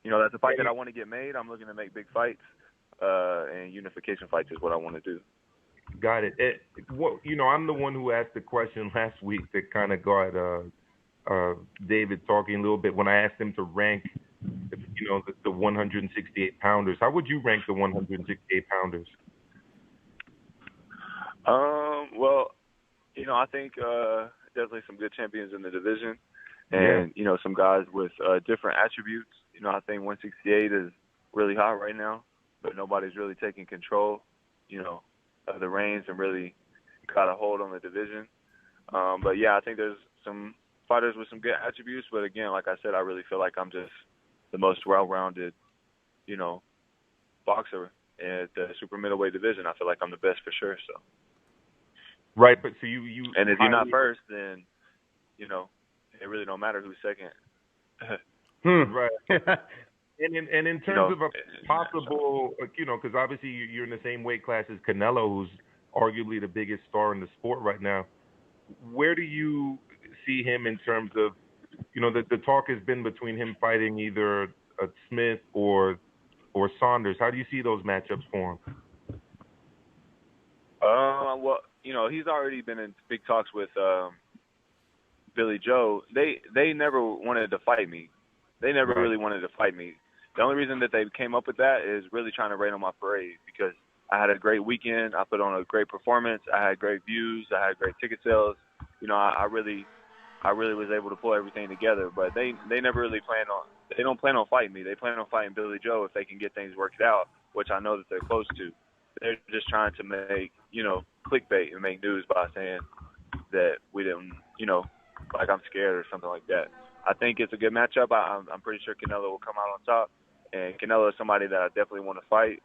That's a fight that I want to get made. I'm looking to make big fights, and unification fights is what I want to do. Got it. I'm the one who asked the question last week that kind of got David talking a little bit when I asked him to rank, the 168 pounders. How would you rank the 168 pounders? Well, I think definitely some good champions in the division, and some guys with different attributes. I think 168 is really hot right now, but nobody's really taking control, of the reins and really got a hold on the division. But yeah, I think there's some fighters with some good attributes, but again, like I said, I really feel like I'm just the most well-rounded, boxer at the super middleweight division. I feel like I'm the best for sure. So. Right, but so you and if you're not first, then it really don't matter who's second. Right. And in terms of a possible, because obviously you're in the same weight class as Canelo, who's arguably the biggest star in the sport right now. Where do you see him in terms of, the talk has been between him fighting either a Smith or Saunders. How do you see those matchups for him? Well, he's already been in big talks with Billy Joe. They never wanted to fight me. They never really wanted to fight me. The only reason that they came up with that is really trying to rain on my parade because I had a great weekend. I put on a great performance. I had great views. I had great ticket sales. I really was able to pull everything together. But they never really they don't plan on fighting me. They plan on fighting Billy Joe if they can get things worked out, which I know that they're close to. They're just trying to make, clickbait and make news by saying that we didn't, like I'm scared or something like that. I think it's a good matchup. I'm pretty sure Canelo will come out on top. And Canelo is somebody that I definitely want to fight.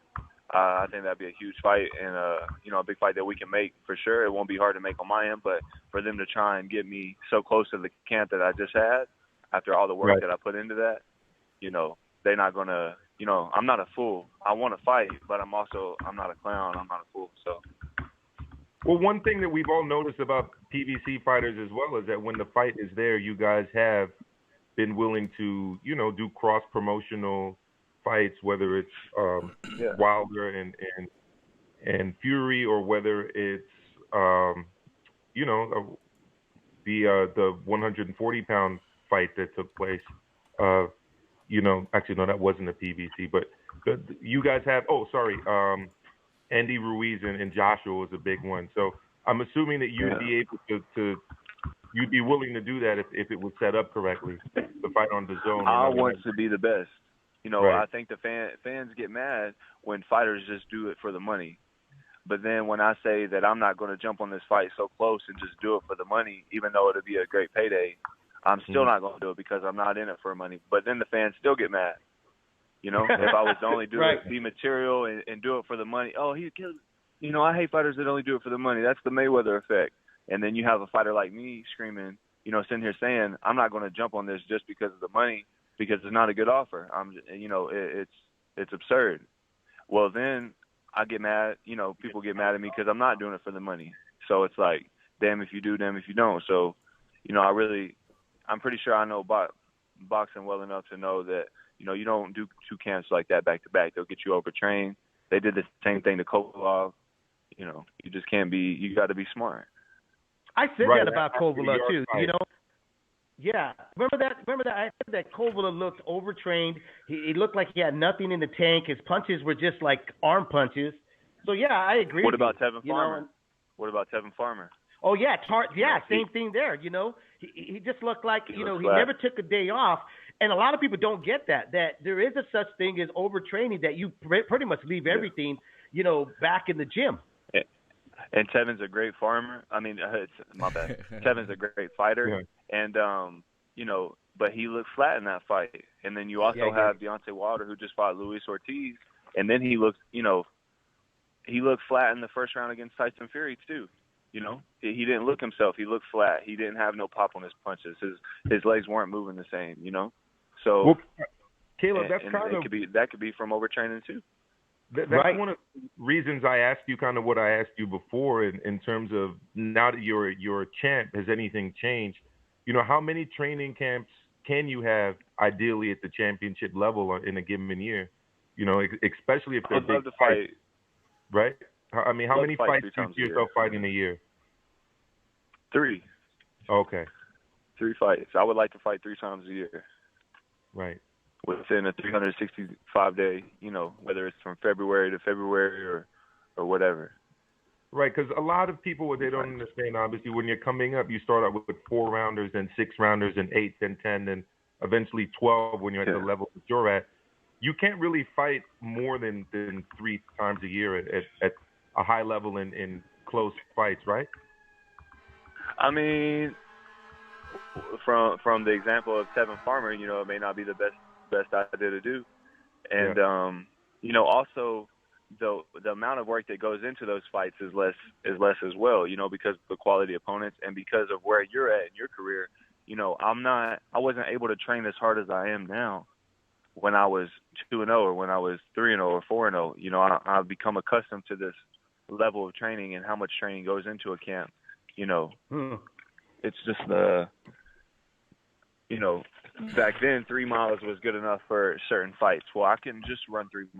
I think that'd be a huge fight and, a big fight that we can make for sure. It won't be hard to make on my end, but for them to try and get me so close to the camp that I just had after all the work that I put into that, they're not going to, I'm not a fool. I want to fight, but I'm not a clown. I'm not a fool. So. Well, one thing that we've all noticed about PBC fighters as well is that when the fight is there, you guys have been willing to, do cross-promotional fights, whether it's Wilder and Fury, or whether it's the 140-pound fight that took place. Actually no, that wasn't a PBC, but you guys have. Andy Ruiz and Joshua was a big one. So I'm assuming that you'd be able to you'd be willing to do that if it was set up correctly, the fight on the zone. I want to be the best. I think the fans get mad when fighters just do it for the money. But then when I say that I'm not going to jump on this fight so close and just do it for the money, even though it'll be a great payday, I'm still not going to do it because I'm not in it for money. But then the fans still get mad. If I was to only do it, be material and do it for the money, he killed. I hate fighters that only do it for the money. That's the Mayweather effect. And then you have a fighter like me screaming, sitting here saying, I'm not going to jump on this just because of the money, because it's not a good offer. It's absurd. Well, then I get mad. People get mad at me because I'm not doing it for the money. So it's like, damn if you do, damn if you don't. So, I'm pretty sure I know boxing well enough to know that, you don't do two camps like that back to back. They'll get you overtrained. They did the same thing to Kovalev. You just can't be. You got to be smart. I said that about Kovalev too. Yeah. Remember that? I said that Kovalev looked overtrained. He looked like he had nothing in the tank. His punches were just like arm punches. So yeah, I agree. What about Tevin Farmer? What about Tevin Farmer? Oh yeah, same thing there. He just looked like he never took a day off. And a lot of people don't get that there is a such thing as overtraining, that you pretty much leave everything, back in the gym. And Tevin's a great farmer. I mean, it's my bad. Tevin's a great fighter, and but he looked flat in that fight. And then you also have Deontay Wilder, who just fought Luis Ortiz, and then he looked flat in the first round against Tyson Fury too. He didn't look himself. He looked flat. He didn't have no pop on his punches. His legs weren't moving the same. So, Caleb, that could be from overtraining too. That's one of the reasons I asked you kind of what I asked you before in terms of now that you're a champ, has anything changed? How many training camps can you have ideally at the championship level in a given year? You know, especially if they're big fights, right? I mean, how many fights do you see yourself fighting a year? 3. Okay. 3 fights. I would like to fight 3 times a year. Right. Within a 365-day, you know, whether it's from February to February or whatever. Right, because a lot of people, what they don't understand, obviously, when you're coming up, you start out with 4-rounders, then 6-rounders, and 8, then 10, then eventually 12 when you're at the level that you're at. You can't really fight more than 3 times a year at a high level in close fights, right? I mean, from the example of Tevin Farmer, you know, it may not be the best idea to do, and you know, also the amount of work that goes into those fights is less as well, you know, because of the quality opponents and because of where you're at in your career. You know, I wasn't able to train as hard as I am now when I was 2-0 or when I was 3-0 or 4-0. You know, I've become accustomed to this level of training and how much training goes into a camp. You know, it's just you know, back then 3 miles was good enough for certain fights. Well, I can just run 3 miles.